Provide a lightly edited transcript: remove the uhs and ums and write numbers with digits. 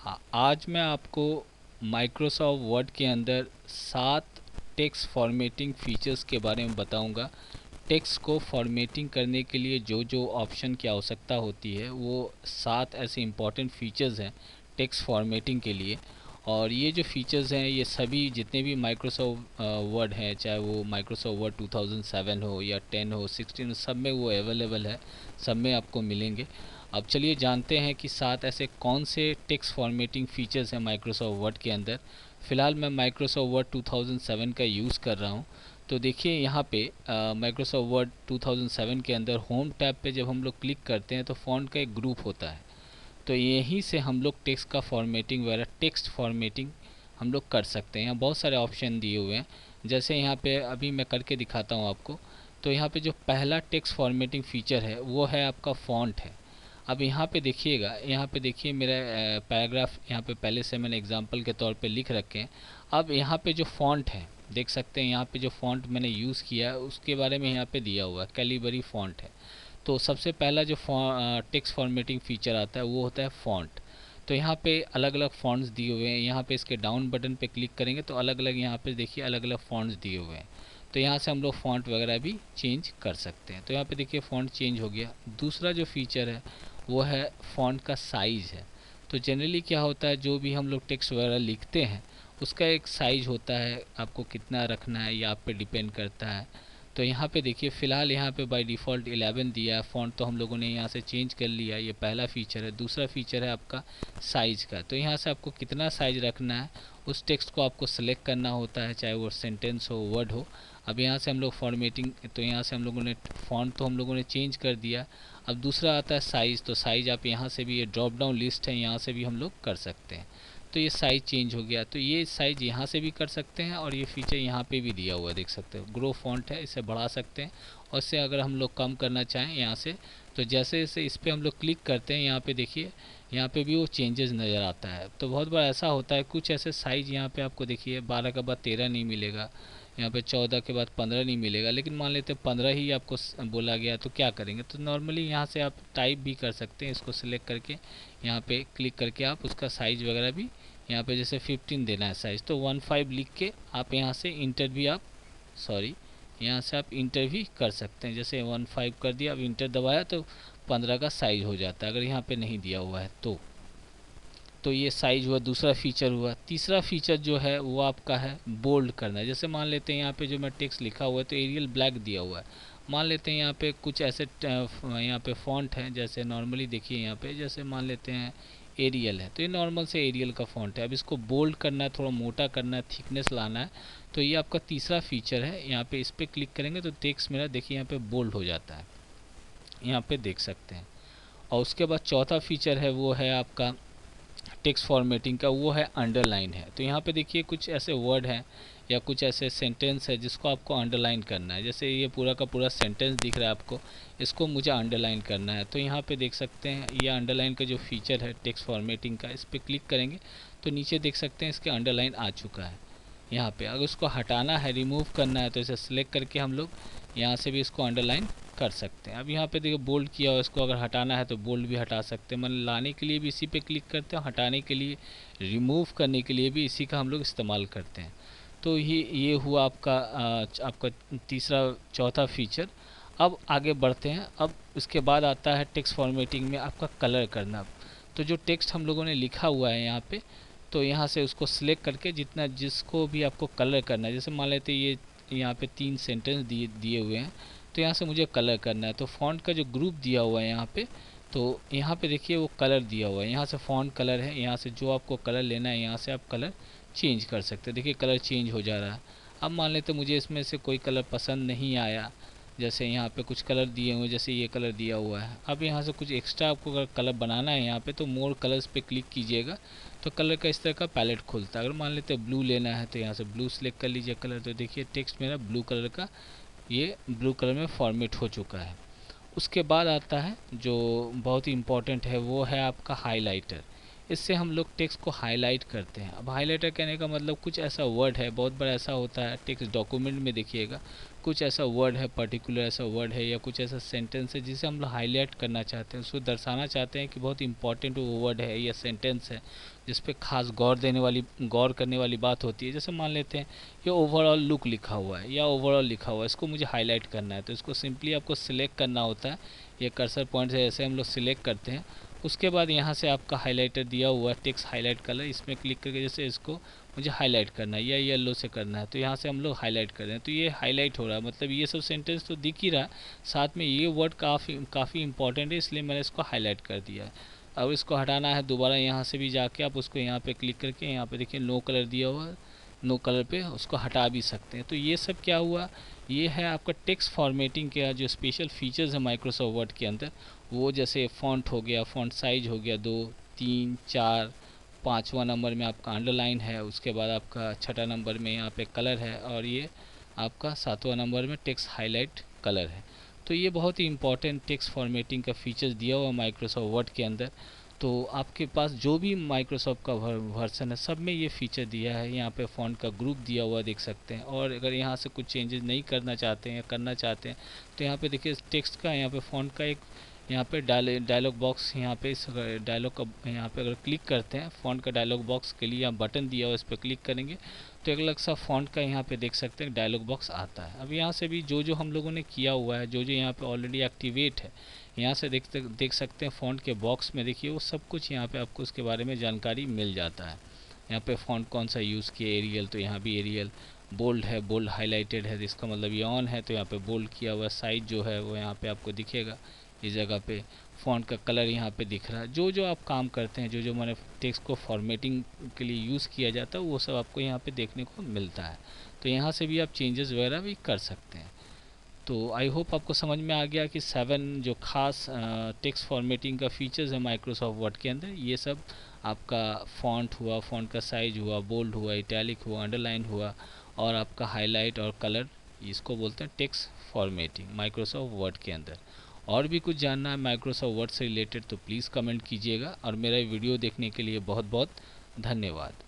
आज मैं आपको माइक्रोसॉफ्ट वर्ड के अंदर 7 टेक्स्ट फॉर्मेटिंग फीचर्स के बारे में बताऊंगा। टेक्स्ट को फॉर्मेटिंग करने के लिए जो जो ऑप्शन की आवश्यकता होती है वो 7 ऐसे इम्पॉर्टेंट फीचर्स हैं टेक्स्ट फॉर्मेटिंग के लिए। और ये जो फीचर्स हैं ये सभी जितने भी माइक्रोसॉफ्ट वर्ड हैं, चाहे वो माइक्रोसॉफ्ट वर्ड 2007 हो या 10 हो 16 हो, सब में वो अवेलेबल है, सब में आपको मिलेंगे। अब चलिए जानते हैं कि 7 ऐसे कौन से टेक्स्ट फॉर्मेटिंग फीचर्स हैं माइक्रोसॉफ्ट वर्ड के अंदर। फ़िलहाल मैं माइक्रोसॉफ्ट वर्ड 2007 का यूज़ कर रहा हूँ। तो देखिए यहाँ पे माइक्रोसॉफ्ट वर्ड 2007 के अंदर होम टैब पे जब हम लोग क्लिक करते हैं तो फ़ॉन्ट का एक ग्रुप होता है। तो यहीं से हम लोग टेक्स्ट का फॉर्मेटिंग वगैरह टेक्स्ट फॉर्मेटिंग हम लोग कर सकते हैं। यहाँ बहुत सारे ऑप्शन दिए हुए हैं, जैसे यहाँ पे अभी मैं करके दिखाता हूँ आपको। तो यहाँ पे जो पहला टेक्स्ट फॉर्मेटिंग फ़ीचर है वो है आपका फ़ॉन्ट है। अब यहाँ पे देखिएगा, यहाँ पे देखिए मेरा पैराग्राफ यहाँ पे पहले से मैंने एग्जांपल के तौर पे लिख रखे हैं। अब यहाँ पे जो फ़ॉन्ट है देख सकते हैं, यहाँ पे जो फ़ॉन्ट मैंने यूज़ किया है उसके बारे में यहाँ पे दिया हुआ है, कैलिबरी फ़ॉन्ट है। तो सबसे पहला जो टेक्स्ट फॉर्मेटिंग फ़ीचर आता है वो होता है फ़ॉन्ट। तो यहाँ पे अलग अलग फ़ॉन्ट्स दिए हुए हैं, यहाँ पे इसके डाउन बटन पे क्लिक करेंगे तो अलग अलग यहाँ पे देखिए अलग अलग फ़ॉन्ट्स दिए हुए हैं। तो यहाँ से हम लोग फ़ॉन्ट वगैरह भी चेंज कर सकते हैं। तो यहाँ पे देखिए फ़ॉन्ट चेंज हो गया। दूसरा जो फीचर है वो है फ़ॉन्ट का साइज़ है। तो जनरली क्या होता है, जो भी हम लोग टेक्स्ट वगैरह लिखते हैं उसका एक साइज़ होता है, आपको कितना रखना है ये आप पे डिपेंड करता है। तो यहाँ पे देखिए फ़िलहाल यहाँ पे बाय डिफ़ॉल्ट 11 दिया है फ़ॉन्ट, तो हम लोगों ने यहाँ से चेंज कर लिया। ये पहला फ़ीचर है। दूसरा फ़ीचर है आपका साइज़ का। तो यहाँ से आपको कितना साइज़ रखना है उस टेक्स्ट को आपको सेलेक्ट करना होता है, चाहे वो सेंटेंस हो वर्ड हो। अब यहाँ से हम लोग फॉर्मेटिंग, तो यहाँ से हम लोगों ने फ़ॉन्ट तो हम लोगों ने चेंज कर दिया। अब दूसरा आता है साइज़। तो साइज़ आप यहाँ से भी, ये ड्रॉप डाउन लिस्ट है, यहाँ से भी हम लोग कर सकते हैं। तो ये साइज़ चेंज हो गया। तो ये साइज़ यहाँ से भी कर सकते हैं और ये फीचर यहाँ पे भी दिया हुआ है, देख सकते हो ग्रो फॉन्ट है, इसे बढ़ा सकते हैं। और इससे अगर हम लोग कम करना चाहें यहाँ से, तो जैसे जैसे इस पर हम लोग क्लिक करते हैं यहाँ पे देखिए यहाँ पे भी वो चेंजेस नज़र आता है। तो बहुत बार ऐसा होता है, कुछ ऐसे साइज़ यहाँ पे आपको देखिए 12 के बाद 13 नहीं मिलेगा, यहाँ पे 14 के बाद 15 नहीं मिलेगा, लेकिन मान लेते 15 ही आपको बोला गया, तो क्या करेंगे। तो नॉर्मली यहाँ से आप टाइप भी कर सकते हैं, इसको सिलेक्ट करके यहाँ पे क्लिक करके आप उसका साइज़ वगैरह भी, यहाँ पे जैसे 15 देना है साइज़ तो 15 लिख के आप यहाँ से इंटर भी आप, सॉरी, यहाँ से आप इंटर भी कर सकते हैं। जैसे 15 कर दिया, अब इंटर दबाया तो 15 का साइज़ हो जाता है, अगर यहाँ पे नहीं दिया हुआ है तो ये साइज हुआ, दूसरा फीचर हुआ। तीसरा फीचर जो है वो आपका है बोल्ड करना। जैसे मान लेते हैं यहाँ पे जो मैं टेक्स्ट लिखा हुआ है तो एरियल ब्लैक दिया हुआ है, मान लेते हैं यहाँ पे कुछ ऐसे यहाँ पे फॉन्ट है, जैसे नॉर्मली देखिए यहाँ पे जैसे मान लेते हैं एरियल है, तो ये नॉर्मल से एरियल का फॉन्ट है। अब इसको बोल्ड करना है, थोड़ा मोटा करना है, थिकनेस लाना है, तो ये आपका तीसरा फीचर है। यहाँ पे इस पर क्लिक करेंगे तो टेक्स्ट मेरा देखिए यहाँ पे बोल्ड हो जाता है, यहाँ पे देख सकते हैं। और उसके बाद चौथा फीचर है वो है आपका टेक्स्ट फॉर्मेटिंग का, वो है अंडरलाइन है। तो यहाँ पे देखिए कुछ ऐसे वर्ड हैं या कुछ ऐसे सेंटेंस है जिसको आपको अंडरलाइन करना है। जैसे ये पूरा का पूरा सेंटेंस दिख रहा है आपको, इसको मुझे अंडरलाइन करना है। तो यहाँ पे देख सकते हैं ये अंडरलाइन का जो फीचर है टेक्स्ट फॉर्मेटिंग का, इस पर क्लिक करेंगे तो नीचे देख सकते हैं इसके अंडरलाइन आ चुका है। यहाँ पे अगर उसको हटाना है, रिमूव करना है, तो इसे सिलेक्ट करके हम लोग यहाँ से भी इसको अंडरलाइन कर सकते हैं। अब यहाँ पे देखिए बोल्ड किया हुआ, इसको अगर हटाना है तो बोल्ड भी हटा सकते हैं। मतलब लाने के लिए भी इसी पे क्लिक करते हैं, हटाने के लिए, रिमूव करने के लिए भी इसी का हम लोग इस्तेमाल करते हैं। तो ये हुआ आपका आपका तीसरा चौथा फीचर। अब आगे बढ़ते हैं। अब इसके बाद आता है टेक्स्ट फॉर्मेटिंग में आपका कलर करना। तो जो टेक्स्ट हम लोगों ने लिखा हुआ है यहाँ पे, तो यहाँ से उसको सिलेक्ट करके जितना जिसको भी आपको कलर करना है, जैसे मान लेते ये यहाँ पे 3 सेंटेंस दिए दिए हुए हैं, तो यहाँ से मुझे कलर करना है। तो फ़ॉन्ट का जो ग्रुप दिया हुआ है यहाँ पे, तो यहाँ पे देखिए वो कलर दिया हुआ है, यहाँ से फ़ॉन्ट कलर है, यहाँ से जो आपको कलर लेना है यहाँ से आप कलर चेंज कर सकते हैं। देखिए कलर चेंज हो जा रहा है। अब मान लेते मुझे इसमें से कोई कलर पसंद नहीं आया, जैसे यहाँ पे कुछ कलर दिए हुए हैं, जैसे ये कलर दिया हुआ है। अब यहाँ से कुछ एक्स्ट्रा आपको अगर कलर बनाना है यहाँ पे, तो मोर कलर्स पे क्लिक कीजिएगा तो कलर का इस तरह का पैलेट खुलता है। अगर मान लेते ब्लू लेना है तो यहाँ से ब्लू सेलेक्ट कर लीजिए कलर, तो देखिए टेक्स्ट मेरा ब्लू कलर का, ये ब्लू कलर में फॉर्मेट हो चुका है। उसके बाद आता है जो बहुत ही इम्पोर्टेंट है, वो है आपका हाइलाइटर। इससे हम लोग टेक्स्ट को हाईलाइट करते हैं। अब हाईलाइटर कहने का मतलब कुछ ऐसा वर्ड है, बहुत बार ऐसा होता है टेक्स्ट डॉक्यूमेंट में देखिएगा, कुछ ऐसा वर्ड है, पर्टिकुलर ऐसा वर्ड है या कुछ ऐसा सेंटेंस है जिसे हम लोग हाईलाइट करना चाहते हैं, उसको दर्शाना चाहते हैं कि बहुत इंपॉर्टेंट वो वर्ड है या सेंटेंस है जिस पे खास गौर करने वाली बात होती है। जैसे मान लेते हैं ये ओवरऑल लुक लिखा हुआ है या ओवरऑल लिखा हुआ है, इसको मुझे हाईलाइट करना है, तो इसको सिंपली आपको सिलेक्ट करना होता है। ये कर्सर पॉइंट से ऐसे हम लोग सिलेक्ट करते हैं, उसके बाद यहाँ से आपका हाइलाइटर दिया हुआ है टेक्स्ट हाईलाइट कलर, इसमें क्लिक करके जैसे इसको मुझे हाईलाइट करना है या येलो से करना है, तो यहाँ से हम लोग हाईलाइट कर रहे हैं, तो ये हाईलाइट हो रहा है, मतलब ये सब सेंटेंस तो दिख ही रहा है, साथ में ये वर्ड काफ़ी इंपॉर्टेंट है, इसलिए मैंने इसको हाईलाइट कर दिया है। अब इसको हटाना है दोबारा, यहाँ से भी जाके आप उसको यहाँ पे क्लिक करके यहाँ पे देखिए नो कलर दिया हुआ है, नो कलर पे उसको हटा भी सकते हैं। तो ये सब क्या हुआ, ये है आपका टेक्स्ट फॉर्मेटिंग का जो स्पेशल फीचर्स है माइक्रोसॉफ्ट वर्ड के अंदर। वो जैसे फ़ॉन्ट हो गया, फ़ॉन्ट साइज हो गया 2, 3, 4, 5वां नंबर में आपका अंडरलाइन है, उसके बाद आपका छठा नंबर में यहाँ पे कलर है, और ये आपका 7वां नंबर में टेक्स्ट हाईलाइट कलर है। तो ये बहुत ही इंपॉर्टेंट टेक्स्ट फॉर्मेटिंग का फीचर्स दिया हुआ माइक्रोसॉफ्ट वर्ड के अंदर। तो आपके पास जो भी माइक्रोसॉफ्ट का वर्जन है सब में ये फीचर दिया है। यहाँ पे फ़ॉन्ट का ग्रुप दिया हुआ देख सकते हैं, और अगर यहाँ से कुछ चेंजेस नहीं करना चाहते हैं या करना चाहते हैं तो यहाँ पे देखिए टेक्स्ट का, यहाँ पे फ़ॉन्ट का एक यहाँ पे डायलॉग बॉक्स, यहाँ पे इस डायलॉग का यहाँ पे अगर क्लिक करते हैं फ़ॉन्ट का डायलॉग बॉक्स के लिए यहाँ बटन दिया हुआ, इस पर क्लिक करेंगे तो एक अलग सा फ़ॉन्ट का यहाँ पे देख सकते हैं डायलॉग बॉक्स आता है। अब यहाँ से भी जो हम लोगों ने किया हुआ है, जो यहाँ पे ऑलरेडी एक्टिवेट है, यहाँ से देख सकते हैं फ़ॉन्ट के बॉक्स में, देखिए वो सब कुछ यहाँ पे आपको उसके बारे में जानकारी मिल जाता है। यहाँ पे फ़ॉन्ट कौन सा यूज़ किया, एरियल, तो यहाँ भी एरियल, बोल्ड है, बोल्ड हाईलाइटेड है, इसका मतलब ये ऑन है, तो यहाँ पे बोल्ड किया हुआ, साइज जो है वो यहाँ पे आपको दिखेगा इस जगह पे, फ़ॉन्ट का कलर यहाँ पे दिख रहा है। जो आप काम करते हैं, जो मैंने टेक्स्ट को फॉर्मेटिंग के लिए यूज़ किया जाता है वो सब आपको यहाँ पे देखने को मिलता है। तो यहाँ से भी आप चेंजेस वगैरह भी कर सकते हैं। तो आई होप आपको समझ में आ गया कि 7 जो खास टेक्स्ट फॉर्मेटिंग का फीचर्स है माइक्रोसॉफ्ट वर्ड के अंदर, ये सब आपका फ़ॉन्ट हुआ, फ़ॉन्ट का साइज हुआ, बोल्ड हुआ, इटैलिक हुआ, अंडरलाइन हुआ, और आपका हाईलाइट और कलर, इसको बोलते हैं टेक्स्ट फॉर्मेटिंग माइक्रोसॉफ्ट वर्ड के अंदर। और भी कुछ जानना है माइक्रोसॉफ्ट वर्ड से रिलेटेड तो प्लीज़ कमेंट कीजिएगा, और मेरा वीडियो देखने के लिए बहुत बहुत धन्यवाद।